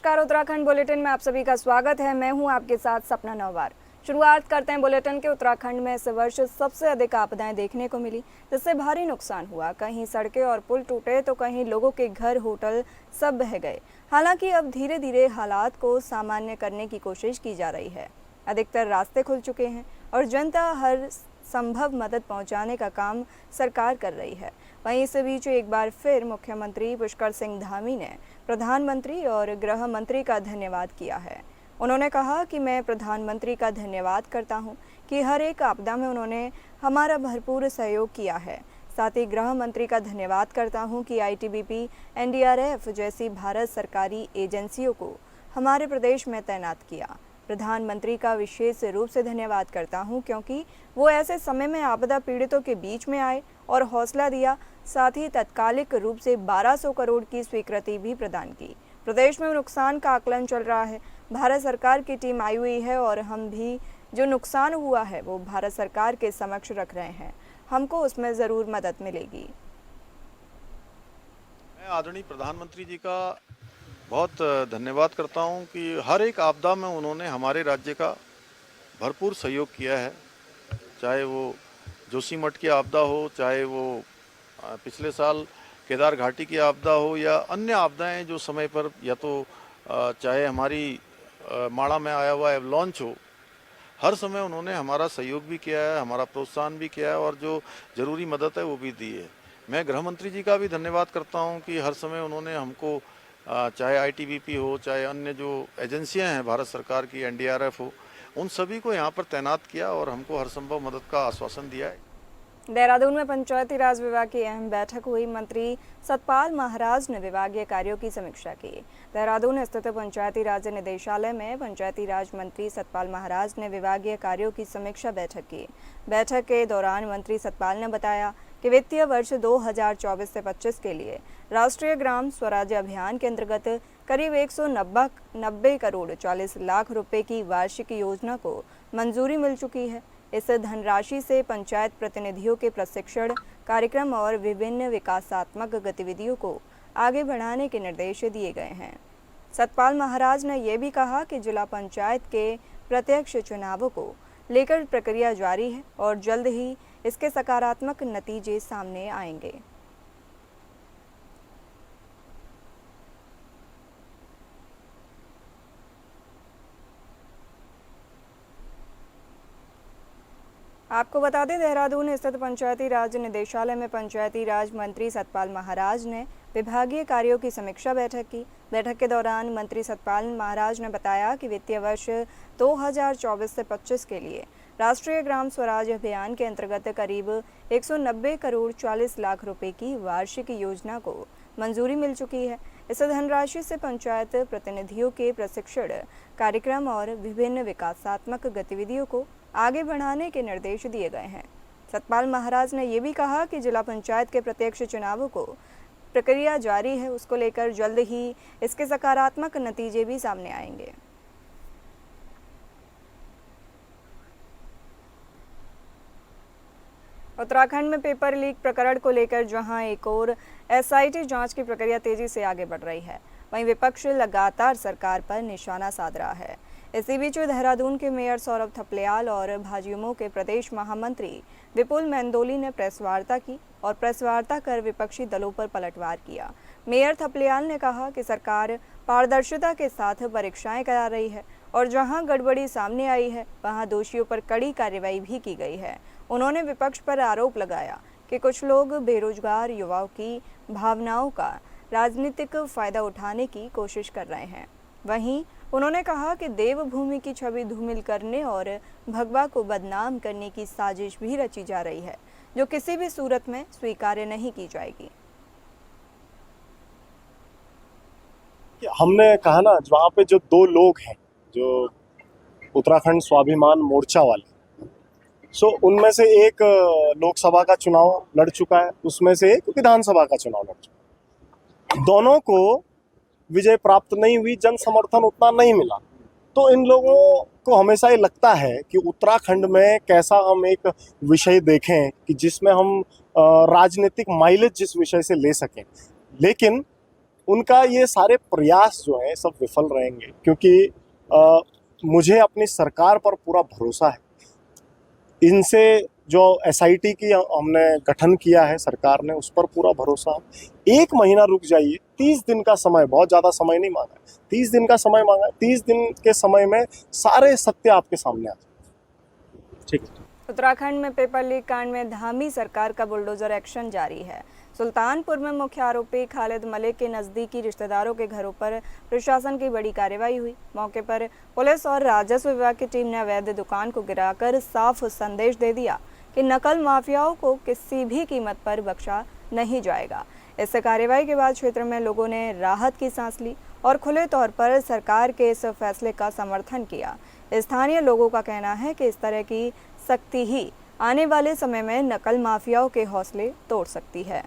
नमस्कार, उत्तराखंड बुलेटिन में आप सभी का स्वागत है। मैं हूं आपके साथ सपना नौवार। शुरुआत करते हैं बुलेटिन के। उत्तराखंड में इस वर्ष सबसे अधिक आपदाएं देखने को मिली, जिससे भारी नुकसान हुआ। कहीं सड़कें और पुल टूटे तो कहीं लोगों के घर, होटल सब बह गए। हालांकि अब धीरे धीरे हालात को सामान्य करने की कोशिश की जा रही है। अधिकतर रास्ते खुल चुके हैं और जनता हर संभव मदद पहुंचाने का काम सरकार कर रही है। वहीं इस बीच एक बार फिर मुख्यमंत्री पुष्कर सिंह धामी ने प्रधानमंत्री और गृह मंत्री का धन्यवाद किया है। उन्होंने कहा कि मैं प्रधानमंत्री का धन्यवाद करता हूं कि हर एक आपदा में उन्होंने हमारा भरपूर सहयोग किया है। साथ ही गृह मंत्री का धन्यवाद करता हूं कि आईटीबीपी, एनडीआरएफ जैसी भारत सरकारी एजेंसियों को हमारे प्रदेश में तैनात किया। प्रधानमंत्री का विशेष रूप से धन्यवाद करता हूं क्योंकि वो ऐसे समय में आपदा पीड़ितों के बीच में आए और हौसला दिया। साथ ही तात्कालिक रूप से 1200 करोड़ की स्वीकृति भी प्रदान की। प्रदेश में नुकसान का आकलन चल रहा है। भारत सरकार की टीम आई हुई है और हम भी जो नुकसान हुआ है वो भारत सरकार के समक्ष रख रहे हैं। हमको उसमें ज़रूर मदद मिलेगी। मैं आदरणीय प्रधानमंत्री जी का बहुत धन्यवाद करता हूं कि हर एक आपदा में उन्होंने हमारे राज्य का भरपूर सहयोग किया है। चाहे वो जोशीमठ की आपदा हो, चाहे वो पिछले साल केदार घाटी की आपदा हो या अन्य आपदाएं जो समय पर, या तो चाहे हमारी माड़ा में आया हुआ एवलॉन्च हो, हर समय उन्होंने हमारा सहयोग भी किया है, हमारा प्रोत्साहन भी किया है और जो ज़रूरी मदद है वो भी दी है। मैं गृह मंत्री जी का भी धन्यवाद करता हूं कि हर समय उन्होंने हमको चाहे आईटीबीपी हो, चाहे अन्य जो एजेंसियां हैं भारत सरकार की, एनडीआरएफ हो, उन सभी को यहाँ पर तैनात किया और हमको हर संभव मदद का आश्वासन दिया है। देहरादून में पंचायती राज विभाग की अहम बैठक हुई। मंत्री सतपाल महाराज ने विभागीय कार्यों की समीक्षा की। देहरादून स्थित पंचायती राज निदेशालय में पंचायती राज मंत्री सतपाल महाराज ने विभागीय कार्यों की समीक्षा बैठक की। बैठक के दौरान मंत्री सतपाल ने बताया कि वित्तीय वर्ष 2024 से 25 के लिए राष्ट्रीय ग्राम स्वराज अभियान के अंतर्गत करीब 190 करोड़ 40 लाख रुपए की वार्षिक योजना को मंजूरी मिल चुकी है। इस धनराशि से पंचायत प्रतिनिधियों के प्रशिक्षण कार्यक्रम और विभिन्न विकासात्मक गतिविधियों को आगे बढ़ाने के निर्देश दिए गए हैं। सतपाल महाराज ने यह भी कहा कि जिला पंचायत के प्रत्यक्ष चुनावों को लेकर प्रक्रिया जारी है और जल्द ही इसके सकारात्मक नतीजे सामने आएंगे। आपको बता दें, देहरादून स्थित पंचायती राज निदेशालय में पंचायती राज मंत्री सतपाल महाराज ने विभागीय कार्यों की समीक्षा बैठक की। बैठक के दौरान मंत्री सतपाल महाराज ने बताया कि वित्तीय वर्ष 2024 से 25 के लिए राष्ट्रीय ग्राम स्वराज अभियान के अंतर्गत करीब 190 करोड़ 40 लाख रुपए की वार्षिक योजना को मंजूरी मिल चुकी है। इस धनराशि से पंचायत प्रतिनिधियों के प्रशिक्षण कार्यक्रम और विभिन्न विकासात्मक गतिविधियों को आगे बढ़ाने के निर्देश दिए गए हैं। सतपाल महाराज ने यह भी कहा कि जिला पंचायत के प्रत्यक्ष चुनावों को प्रक्रिया जारी है, उसको लेकर जल्द ही इसके सकारात्मक नतीजे भी सामने आएंगे। उत्तराखंड में पेपर लीक प्रकरण को लेकर जहां एक और एसआईटी जांच की प्रक्रिया तेजी से आगे बढ़ रही है, वहीं विपक्ष लगातार सरकार पर निशाना साध रहा है। इसी बीच देहरादून के मेयर सौरभ थपलियाल और भाजयुमो के प्रदेश महामंत्री विपुल मेंदोली ने प्रेस वार्ता की और प्रेस वार्ता कर विपक्षी दलों पर पलटवार किया। मेयर थपलियाल ने कहा कि सरकार पारदर्शिता के साथ परीक्षाएं करा रही है और जहां गड़बड़ी सामने आई है वहां दोषियों पर कड़ी कार्रवाई भी की गई है। उन्होंने विपक्ष पर आरोप लगाया कि कुछ लोग बेरोजगार युवाओं की भावनाओं का राजनीतिक फायदा उठाने की कोशिश कर रहे हैं। वहीं उन्होंने कहा कि देवभूमि की छवि धूमिल करने और भगवा को बदनाम करने की साजिश भी रची जा रही है, जो किसी भी सूरत में स्वीकार्य नहीं की जाएगी। हमने कहा ना, वहाँ पे जो दो लोग हैं जो उत्तराखंड स्वाभिमान मोर्चा वाले, उनमें से एक लोकसभा का चुनाव लड़ चुका है, उसमें से एक विधानसभा का चुनाव लड़ चुका है। दोनों को विजय प्राप्त नहीं हुई, जन समर्थन उतना नहीं मिला। तो इन लोगों को हमेशा ये लगता है कि उत्तराखंड में कैसा हम एक विषय देखें कि जिसमें हम राजनीतिक माइलेज जिस विषय से ले सकें। लेकिन उनका ये सारे प्रयास जो है सब विफल रहेंगे, क्योंकि मुझे अपनी सरकार पर पूरा भरोसा है। इनसे जो एसआईटी की हमने गठन किया है सरकार ने, उस पर पूरा भरोसा है। 1 महीना रुक जाइए, 30 दिन का समय, बहुत ज़्यादा समय नहीं मांगा है, 30 दिन का समय मांगा है। 30 दिन के समय में सारे सत्य आपके सामने आ जाए। ठीक है। उत्तराखंड में पेपर लीक कांड में धामी सरकार का बुलडोजर एक्शन जारी है। सुल्तानपुर में मुख्य आरोपी खालिद मलिक के नजदीकी रिश्तेदारों के घरों पर प्रशासन की बड़ी कार्रवाई हुई। मौके पर पुलिस और राजस्व विभाग की टीम ने अवैध दुकान को गिराकर साफ संदेश दे दिया कि नकल माफियाओं को किसी भी कीमत पर बख्शा नहीं जाएगा। इस कार्रवाई के बाद क्षेत्र में लोगों ने राहत की सांस ली और खुले तौर पर सरकार के इस फैसले का समर्थन किया। स्थानीय लोगों का कहना है कि इस तरह की सख्ती ही आने वाले समय में नकल माफियाओं के हौसले तोड़ सकती है।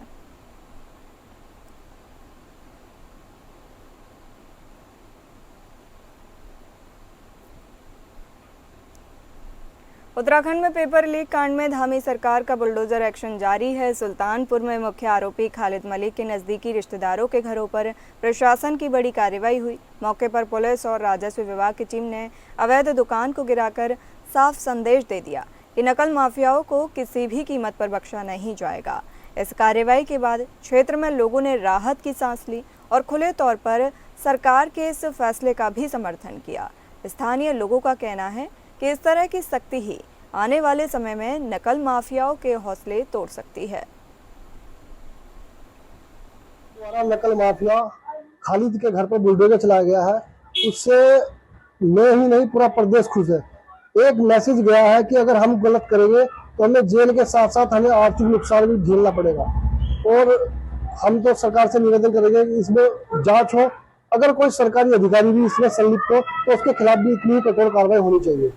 उत्तराखंड में पेपर लीक कांड में धामी सरकार का बुलडोजर एक्शन जारी है। सुल्तानपुर में मुख्य आरोपी खालिद मलिक के नजदीकी रिश्तेदारों के घरों पर प्रशासन की बड़ी कार्रवाई हुई। मौके पर पुलिस और राजस्व विभाग की टीम ने अवैध दुकान को गिराकर साफ संदेश दे दिया कि नकल माफियाओं को किसी भी कीमत पर बख्शा नहीं जाएगा। इस कार्रवाई के बाद क्षेत्र में लोगों ने राहत की सांस ली और खुले तौर पर सरकार के इस फैसले का भी समर्थन किया। स्थानीय लोगों का कहना है कि इस तरह की सख्ती ही आने वाले समय में नकल माफियाओं के हौसले तोड़ सकती है। द्वारा नकल माफिया खालिद के घर पर बुलडोजर चलाया गया है, उससे मैं ही नहीं पूरा प्रदेश खुश है। एक मैसेज गया है कि अगर हम गलत करेंगे तो हमें जेल के साथ साथ हमें आर्थिक नुकसान भी झेलना पड़ेगा। और हम तो सरकार से निवेदन करेंगे कि इसमें जांच हो, अगर कोई सरकारी अधिकारी भी इसमें संलिप्त हो तो उसके खिलाफ भी इतनी कठोर कार्रवाई होनी चाहिए।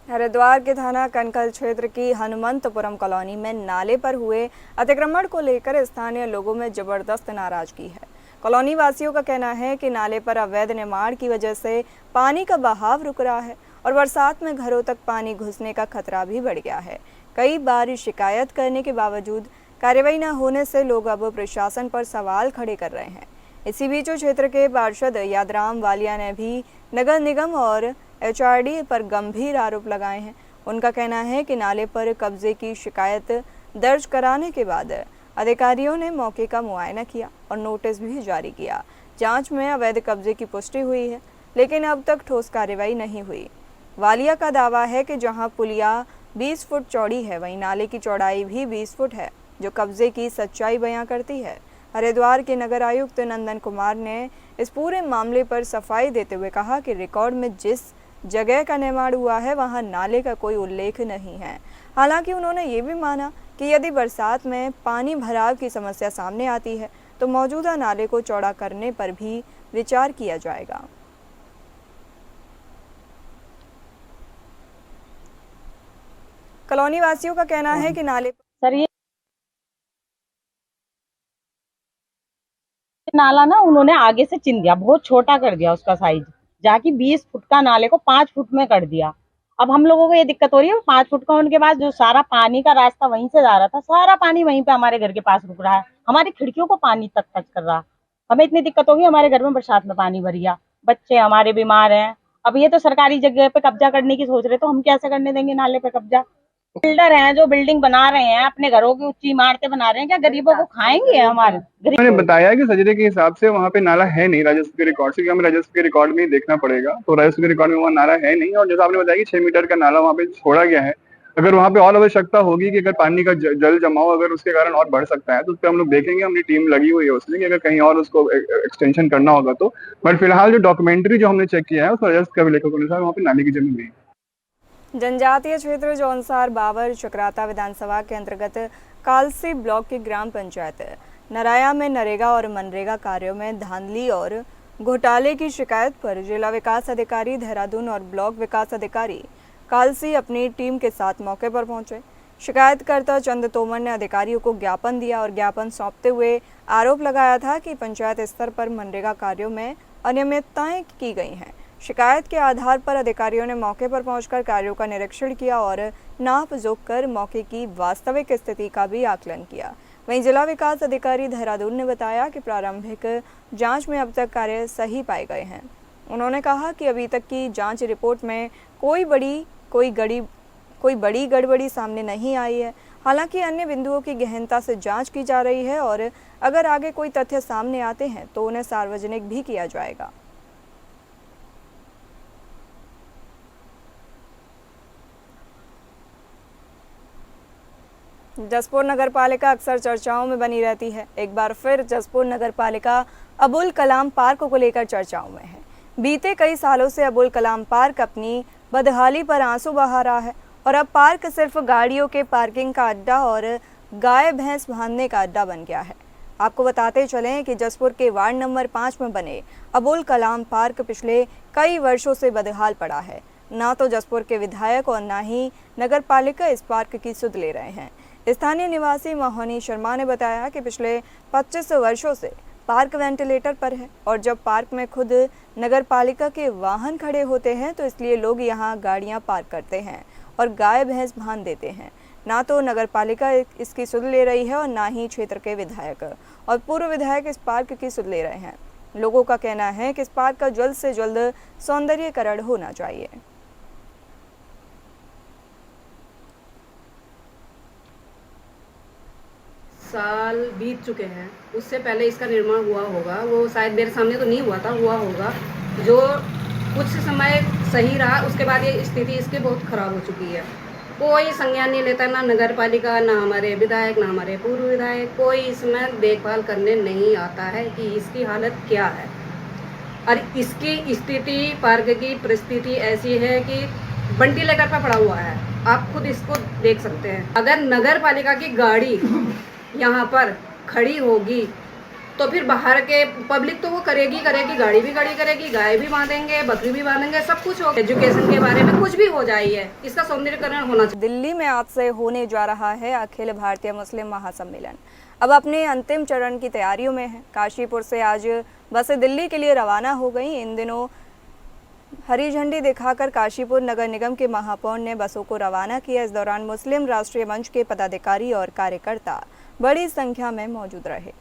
हरिद्वार के थाना कनकल क्षेत्र की हनुमंतपुरम कॉलोनी में नाले पर हुए अतिक्रमण को लेकर स्थानीय लोगों में जबरदस्त नाराजगी है। कॉलोनी वासियों का कहना है कि नाले पर अवैध निर्माण की वजह से पानी का बहाव रुक रहा है और बरसात में घरों तक पानी घुसने का खतरा भी बढ़ गया है। कई बार शिकायत करने के बावजूद कार्रवाई न होने से लोग अब प्रशासन पर सवाल खड़े कर रहे हैं। इसी बीच क्षेत्र के पार्षद यादराम वालिया ने भी नगर निगम और एचआरडी पर गंभीर आरोप लगाए हैं। उनका कहना है कि नाले पर कब्जे की शिकायत दर्ज कराने के बाद अधिकारियों ने मौके का मुआयना किया और नोटिस भी जारी किया। जांच में अवैध कब्जे की पुष्टि हुई है, लेकिन अब तक ठोस कार्रवाई नहीं हुई। वालिया का दावा है कि जहां पुलिया 20 फुट चौड़ी है, वहीं नाले की चौड़ाई भी 20 फुट है, जो कब्जे की सच्चाई बयां करती है। हरिद्वार के नगर आयुक्त नंदन कुमार ने इस पूरे मामले पर सफाई देते हुए कहा कि रिकॉर्ड में जिस जगह का निर्माण हुआ है वहां नाले का कोई उल्लेख नहीं है। हालांकि उन्होंने ये भी माना कि यदि बरसात में पानी भराव की समस्या सामने आती है तो मौजूदा नाले को चौड़ा करने पर भी विचार किया जाएगा। कॉलोनी वासियों का कहना है कि नाले सर ये नाला ना उन्होंने आगे से चिन दिया, बहुत छोटा कर दिया उसका साइज, जाकि 20 फुट का नाले को 5 फुट में कर दिया। अब हम लोगों को ये दिक्कत हो रही है, 5 फुट का होने के बाद जो सारा पानी का रास्ता वहीं से जा रहा था, सारा पानी वहीं पे हमारे घर के पास रुक रहा है, हमारी खिड़कियों को पानी तक टच कर रहा। हमें इतनी दिक्कत होगी, हमारे घर में बरसात में पानी भर गया, बच्चे हमारे बीमार हैं। अब ये तो सरकारी जगह पे कब्जा करने की सोच रहे, तो हम कैसे करने देंगे नाले पे कब्जा? बिल्डर हैं जो बिल्डिंग बना रहे हैं, अपने घरों की ऊंची इमारतें बना रहे हैं, क्या गरीबों को खाएंगे? हमारे मैंने बताया कि सजरे के हिसाब से वहाँ पे नाला है नहीं राजस्व के रिकॉर्ड से, हमें राजस्व के रिकॉर्ड में ही देखना पड़ेगा। तो राजस्व के रिकॉर्ड में वहाँ नाला है नहीं, और जैसा आपने बताया कि 6 मीटर का नाला वहाँ पे छोड़ा गया है। अगर वहाँ पे और आवश्यकता होगी कि अगर पानी का जल जमाव अगर उसके कारण और बढ़ सकता है तो उस पर हम लोग देखेंगे, हमारी टीम लगी हुई है उसमें कि अगर कहीं और उसको एक्सटेंशन करना होगा तो। बट फिलहाल जो डॉक्यूमेंट्री जो हमने चेक किया है उसमें राजस्व के अभिलेखों के अनुसार वहाँ पे नाले की जमीन नहीं है। जनजातीय क्षेत्र जौनसार बाबर चक्राता विधानसभा के अंतर्गत कालसी ब्लॉक की ग्राम पंचायत नराया में नरेगा और मनरेगा कार्यों में धांधली और घोटाले की शिकायत पर जिला विकास अधिकारी देहरादून और ब्लॉक विकास अधिकारी कालसी अपनी टीम के साथ मौके पर पहुंचे। शिकायतकर्ता चंद तोमर ने अधिकारियों को ज्ञापन दिया और ज्ञापन सौंपते हुए आरोप लगाया था कि पंचायत स्तर पर मनरेगा कार्यों में अनियमितताएं की गई हैं। शिकायत के आधार पर अधिकारियों ने मौके पर पहुंचकर कार्यों का निरीक्षण किया और नाप जोख कर मौके की वास्तविक स्थिति का भी आकलन किया। वहीं जिला विकास अधिकारी देहरादून ने बताया कि प्रारंभिक जांच में अब तक कार्य सही पाए गए हैं। उन्होंने कहा कि अभी तक की जांच रिपोर्ट में कोई बड़ी गड़बड़ी सामने नहीं आई है। हालांकि अन्य बिंदुओं की गहनता से जांच की जा रही है और अगर आगे कोई तथ्य सामने आते हैं तो उन्हें सार्वजनिक भी किया जाएगा। जसपुर नगर पालिका अक्सर चर्चाओं में बनी रहती है। एक बार फिर जसपुर नगर पालिका अबुल कलाम पार्क को लेकर चर्चाओं में है। बीते कई सालों से अबुल कलाम पार्क अपनी बदहाली पर आंसू बहा रहा है और अब पार्क सिर्फ गाड़ियों के पार्किंग का अड्डा और गाय भैंस बांधने का अड्डा बन गया है। आपको बताते चलें कि जसपुर के वार्ड नंबर 5 में बने अबुल कलाम पार्क पिछले कई वर्षों से बदहाल पड़ा है। ना तो जसपुर के विधायक और ना ही नगर पालिका इस पार्क की सुध ले रहे हैं। स्थानीय निवासी मोहनी शर्मा ने बताया कि पिछले 25 वर्षों से पार्क वेंटिलेटर पर है और जब पार्क में खुद नगर पालिका के वाहन खड़े होते हैं तो इसलिए लोग यहां गाड़ियां पार्क करते हैं और गाय भैंस बांध देते हैं। ना तो नगर पालिका इसकी सुध ले रही है और ना ही क्षेत्र के विधायक और पूर्व विधायक इस पार्क की सुध ले रहे हैं। लोगों का कहना है कि इस पार्क का जल्द से जल्द सौंदर्यीकरण होना चाहिए। साल बीत चुके हैं, उससे पहले इसका निर्माण हुआ होगा। वो शायद मेरे सामने तो नहीं हुआ था, हुआ होगा। जो कुछ समय सही रहा, उसके बाद ये स्थिति इसकी बहुत खराब हो चुकी है। कोई संज्ञान नहीं लेता, ना नगर पालिका, ना हमारे विधायक, ना हमारे पूर्व विधायक, कोई इसमें देखभाल करने नहीं आता है कि इसकी हालत क्या है। और इसकी स्थिति, पार्क की परिस्थिति ऐसी है कि वेंटिलेटर पर पड़ा हुआ है। आप खुद इसको देख सकते हैं। अगर नगर पालिका की गाड़ी यहाँ पर खड़ी होगी तो फिर बाहर के पब्लिक तो वो करेगी, गाड़ी भी खड़ी करेगी, गाय भी बांधेंगे, बकरी भी बांधेंगे, सब कुछ होगा। एजुकेशन के बारे में कुछ भी हो जाइए, इसका सौंदर्यीकरण होना चाहिए। दिल्ली में आज से होने जा रहा है अखिल भारतीय मुस्लिम महासम्मेलन। अब अपने अंतिम चरण की तैयारियों में है। काशीपुर से आज बसें दिल्ली के लिए रवाना हो गई। इन दिनों हरी झंडी दिखाकर काशीपुर नगर निगम के महापौर ने बसों को रवाना किया। इस दौरान मुस्लिम राष्ट्रीय मंच के पदाधिकारी और कार्यकर्ता बड़ी संख्या में मौजूद रहे।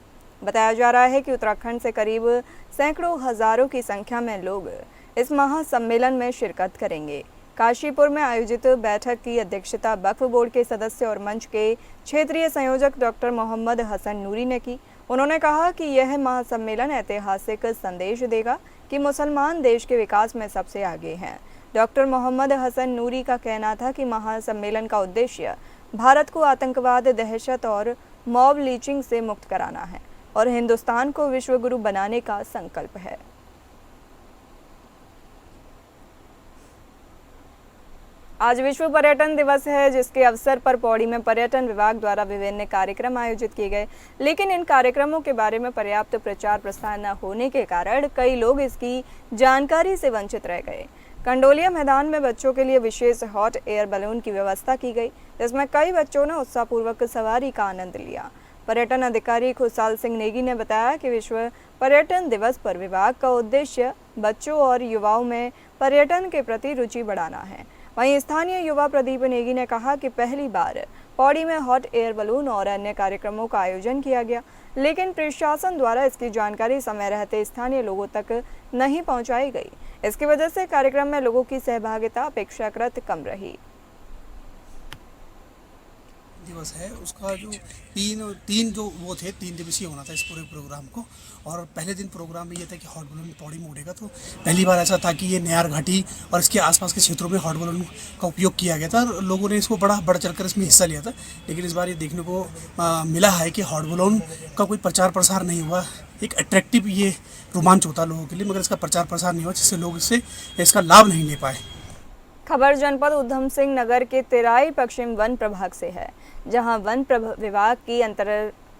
बताया जा रहा है कि उत्तराखंड से करीब सैकड़ों हजारों की संख्या में लोग इस महासम्मेलन में शिरकत करेंगे। काशीपुर में आयोजित बैठक की अध्यक्षता वक्फ बोर्ड के सदस्य और मंच के क्षेत्रीय संयोजक डॉक्टर मोहम्मद हसन नूरी ने की। उन्होंने कहा कि यह महासम्मेलन ऐतिहासिक संदेश देगा कि मुसलमान देश के विकास में सबसे आगे हैं। डॉक्टर मोहम्मद हसन नूरी का कहना था कि महासम्मेलन का उद्देश्य भारत को आतंकवाद, दहशत और मॉब लीचिंग से मुक्त कराना है और हिंदुस्तान को विश्व गुरु बनाने का संकल्प है। आज विश्व पर्यटन दिवस है, जिसके अवसर पर पौड़ी में पर्यटन विभाग द्वारा विभिन्न कार्यक्रम आयोजित किए गए, लेकिन इन कार्यक्रमों के बारे में पर्याप्त प्रचार प्रसार न होने के कारण कई लोग इसकी जानकारी से वंचित रह गए। कंडोलिया मैदान में बच्चों के लिए विशेष हॉट एयर बैलून की व्यवस्था की गई, जिसमें कई बच्चों ने उत्साहपूर्वक सवारी का आनंद लिया। पर्यटन अधिकारी खुशहाल सिंह नेगी ने बताया कि विश्व पर्यटन दिवस पर विभाग का उद्देश्य बच्चों और युवाओं में पर्यटन के प्रति रुचि बढ़ाना है। वहीं स्थानीय युवा प्रदीप नेगी ने कहा कि पहली बार पौड़ी में हॉट एयर बैलून और अन्य कार्यक्रमों का आयोजन किया गया, लेकिन प्रशासन द्वारा इसकी जानकारी समय रहते स्थानीय लोगों तक नहीं पहुंचाई गई। इसकी वजह से कार्यक्रम में लोगों की सहभागिता अपेक्षाकृत कम रही। दिवस है उसका जो तीन जो वो थे, 3 दिवसीय होना था इस पूरे प्रोग्राम को। और पहले दिन प्रोग्राम में ये था कि हॉट बैलून पौड़ी में उड़ेगा। तो पहली बार ऐसा था कि ये नयार घाटी और इसके आसपास के क्षेत्रों में हॉट बैलून का उपयोग किया गया था और लोगों ने इसको बड़ा बढ़ चढ़कर इसमें हिस्सा लिया था। लेकिन इस बार ये देखने को मिला है कि हॉट बैलून का कोई प्रचार प्रसार नहीं हुआ। एक अट्रैक्टिव ये रोमांच होता है लोगों के लिए, मगर इसका प्रचार प्रसार नहीं हुआ, जिससे लोग इसका लाभ नहीं ले पाए। खबर जनपद उधम सिंह नगर के तेराई पश्चिम वन प्रभाग से है, जहां वन विभाग की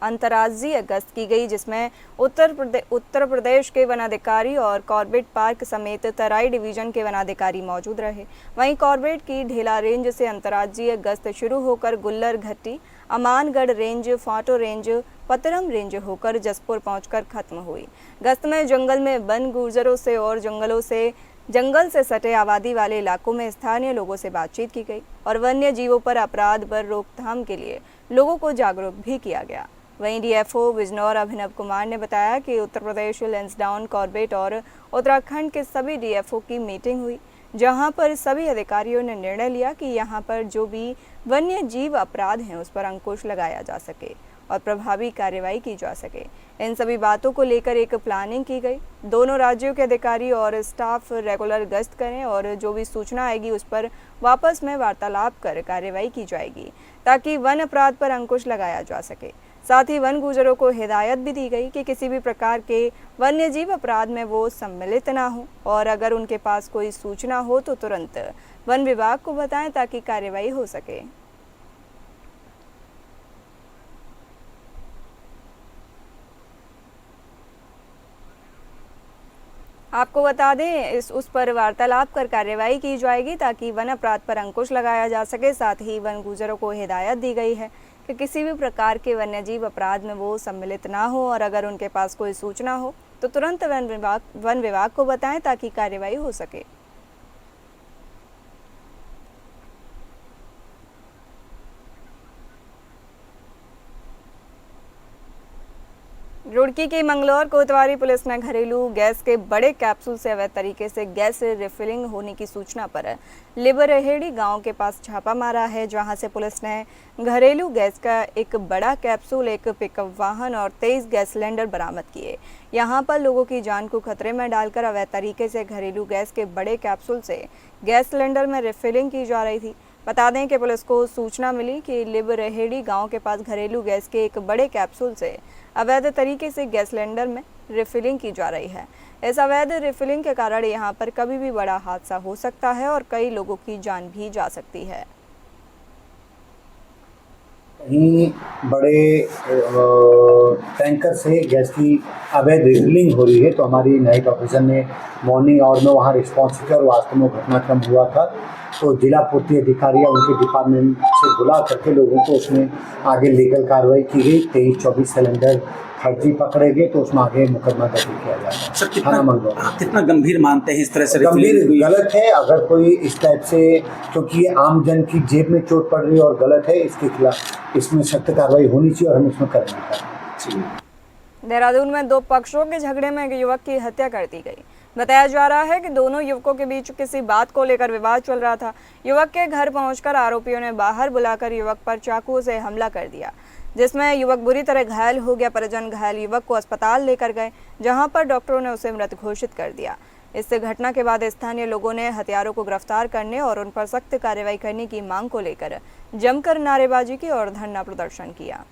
अंतर्राज्यीय गश्त की गई, जिसमें उत्तर प्रदेश के वनाधिकारी और कॉर्बेट पार्क समेत तराई डिवीजन के वनाधिकारी मौजूद रहे। वहीं कॉर्बेट की ढेला रेंज से अंतर्राज्यीय गश्त शुरू होकर गुल्लर घट्टी, अमानगढ़ रेंज, फाटो रेंज, पतरम रेंज होकर जसपुर पहुंचकर खत्म हुई। गश्त में जंगल में वन गुर्जरों से और जंगल से सटे आबादी वाले इलाकों में स्थानीय लोगों से बातचीत की गई और वन्य जीवों पर अपराध पर रोकथाम के लिए लोगों को जागरूक भी किया गया। वहीं डीएफओ बिजनौर अभिनव कुमार ने बताया कि उत्तर प्रदेश लैंसडाउन कॉर्बेट और उत्तराखंड के सभी डीएफओ की मीटिंग हुई, जहां पर सभी अधिकारियों ने निर्णय लिया कि यहां पर जो भी वन्य जीव अपराध हैं उस पर अंकुश लगाया जा सके और प्रभावी कार्रवाई की जा सके। इन सभी बातों को लेकर एक प्लानिंग की गई। दोनों राज्यों के अधिकारी और स्टाफ रेगुलर गश्त करें और जो भी सूचना आएगी उस पर वापस में वार्तालाप कर कार्रवाई की जाएगी ताकि वन अपराध पर अंकुश लगाया जा सके। साथ ही वन गुजरों को हिदायत भी दी गई कि किसी भी प्रकार के वन्यजीव अपराध में वो सम्मिलित ना हो और अगर उनके पास कोई सूचना हो तो तुरंत वन विभाग को बताएं ताकि कार्रवाई हो सके। आपको बता दें उस पर वार्तालाप कर कार्रवाई की जाएगी ताकि वन अपराध पर अंकुश लगाया जा सके। साथ ही वन गुजरों को हिदायत दी गई है कि किसी भी प्रकार के वन्यजीव अपराध में वो सम्मिलित ना हो और अगर उनके पास कोई सूचना हो तो तुरंत वन विभाग को बताएं ताकि कार्रवाई हो सके। रुड़की की मंगलौर कोतवाली पुलिस ने घरेलू गैस के बड़े कैप्सूल से अवैध तरीके से गैस रिफिलिंग होने की सूचना पर लिबरहेड़ी गांव के पास छापा मारा है, जहां से पुलिस ने घरेलू गैस का एक बड़ा कैप्सूल, एक पिकअप वाहन और 23 गैस सिलेंडर बरामद किए। यहां पर लोगों की जान को खतरे में डालकर अवैध तरीके से घरेलू गैस के बड़े कैप्सूल से गैस सिलेंडर में रिफिलिंग की जा रही थी। बता दें कि पुलिस को सूचना मिली कि लिबरहेड़ी गांव के पास घरेलू गैस के एक बड़े कैप्सूल से अवैध तरीके से गैस सिलेंडर में रिफिलिंग की जा रही है। इस अवैध रिफिलिंग के कारण यहां पर कभी भी बड़ा हादसा हो सकता है और कई लोगों की जान भी जा सकती है। कहीं बड़े टैंकर से गैस की अवैध रिफिलिंग हो रही है, तो हमारी नाइट ऑफिसर ने मॉर्निंग आवर में वहाँ रिस्पॉन्स किया और वास्तव में घटनाक्रम हुआ था। तो जिला पूर्ति अधिकारी या उनके डिपार्टमेंट से बुला करके लोगों को उसमें आगे लीगल कार्रवाई की गई। 23-24 सिलेंडर फर्जी पकड़े गए तो उसमें आगे मुकदमा दर्ज किया जाएगा। सर कितना गंभीर मानते हैं इस तरह से? गंभीर गलत है। अगर कोई इस टाइप से, क्योंकि ये आम जन की जेब में चोट पड़ रही है और गलत है, इसके खिलाफ इसमें सख्त कार्रवाई होनी चाहिए और हम इसमें करेंगे। देहरादून में 2 पक्षों के झगड़े में एक युवक की हत्या कर दी गई। बताया जा रहा है कि दोनों युवकों के बीच किसी बात को लेकर विवाद चल रहा था। युवक के घर पहुंचकर आरोपियों ने बाहर बुलाकर युवक पर चाकू से हमला कर दिया, जिसमें युवक बुरी तरह घायल हो गया। परिजन घायल युवक को अस्पताल लेकर गए, जहां पर डॉक्टरों ने उसे मृत घोषित कर दिया। इस घटना के बाद स्थानीय लोगों ने हत्यारों को गिरफ्तार करने और उन पर सख्त कार्रवाई करने की मांग को लेकर जमकर नारेबाजी की और धरना प्रदर्शन किया।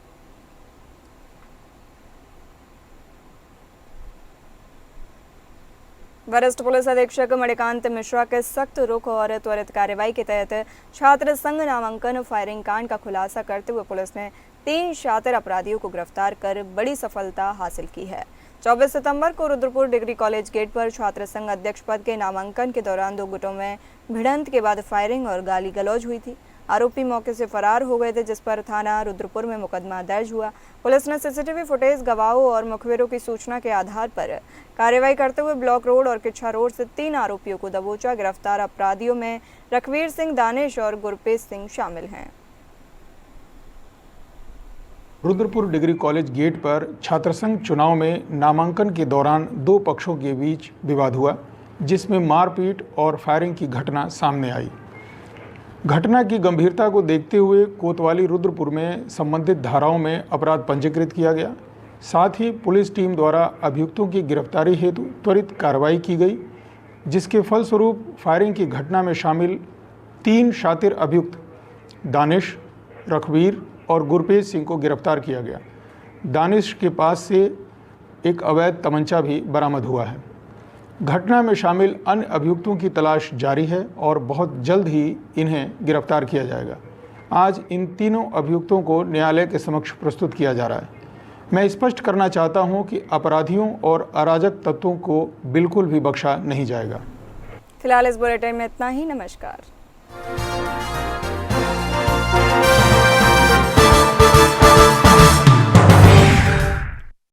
वरिष्ठ पुलिस अधीक्षक मणिकांत मिश्रा के सख्त रुख और त्वरित कार्रवाई के तहत छात्र संघ नामांकन फायरिंग कांड का खुलासा करते हुए पुलिस ने 3 शातिर अपराधियों को गिरफ्तार कर बड़ी सफलता हासिल की है। 24 सितंबर को रुद्रपुर डिग्री कॉलेज गेट पर छात्र संघ अध्यक्ष पद के नामांकन के दौरान 2 गुटों में भिड़ंत के बाद फायरिंग और गाली गलौज हुई थी। आरोपी मौके से फरार हो गए थे, जिस पर थाना रुद्रपुर में मुकदमा दर्ज हुआ। पुलिस ने सीसीटीवी फुटेज, गवाहों और मुखबिरों की सूचना के आधार पर कार्रवाई करते हुए ब्लॉक रोड और किच्छा रोड से 3 आरोपियों को दबोचा। गिरफ्तार अपराधियों में रघुवीर सिंह, दानिश और गुरप्रीत सिंह शामिल हैं। रुद्रपुर डिग्री कॉलेज गेट पर छात्रसंघ चुनाव में नामांकन के दौरान 2 पक्षों के बीच विवाद हुआ, जिसमें मारपीट और फायरिंग की घटना सामने आई। घटना की गंभीरता को देखते हुए कोतवाली रुद्रपुर में संबंधित धाराओं में अपराध पंजीकृत किया गया। साथ ही पुलिस टीम द्वारा अभियुक्तों की गिरफ्तारी हेतु त्वरित कार्रवाई की गई, जिसके फलस्वरूप फायरिंग की घटना में शामिल 3 शातिर अभियुक्त दानिश, रघुवीर और गुरप्रीत सिंह को गिरफ्तार किया गया। दानिश के पास से एक अवैध तमंचा भी बरामद हुआ है। घटना में शामिल अन्य अभियुक्तों की तलाश जारी है और बहुत जल्द ही इन्हें गिरफ्तार किया जाएगा। आज इन तीनों अभियुक्तों को न्यायालय के समक्ष प्रस्तुत किया जा रहा है। मैं स्पष्ट करना चाहता हूं कि अपराधियों और अराजक तत्वों को बिल्कुल भी बख्शा नहीं जाएगा। फिलहाल इस बुलेटिन में इतना ही। नमस्कार।